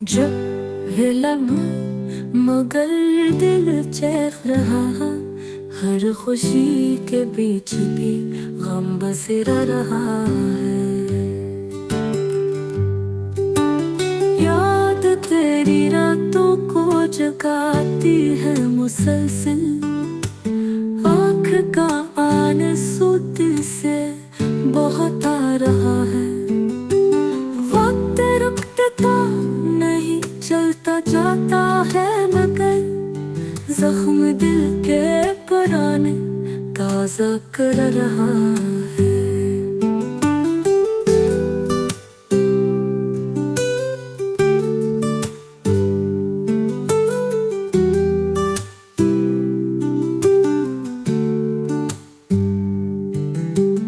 जब है लम्हा मगर दिल चैख रहा, हर खुशी के बीच भी गम बसेरा रहा है। याद तेरी रातों को जगाती है मुसलसल, आँख का आंसू दिल से बहुत आ रहा है। वक्त रुकता नहीं चलता जाता है, मगर जख्म दिल के पुराने ताज़ा कर रहा है।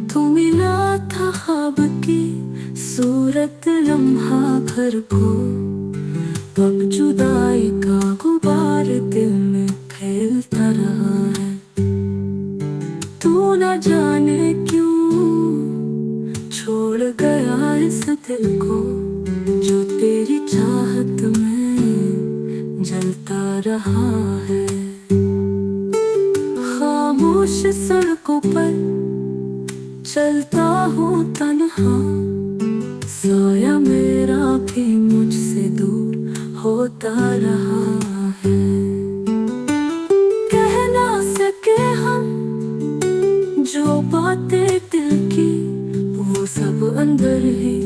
तू मिला था ख्वाब की सूरत लम्हा भर को, अब जुदाई का गुबार दिल में फैलता रहा है। तू न जाने क्यों छोड़ गया इस दिल को, जो तेरी चाहत में जलता रहा है। खामोश सड़कों पर चलता हूँ तन्हा, साया मेरा भी मुझसे दूर होता रहा है। कह ना सके हम जो बातें दिल की, वो सब अंदर ही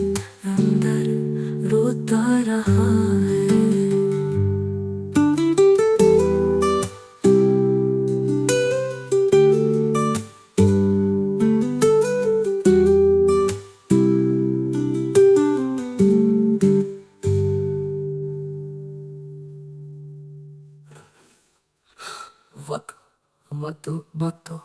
अंदर रोता रहा है। वक्त मतो मतो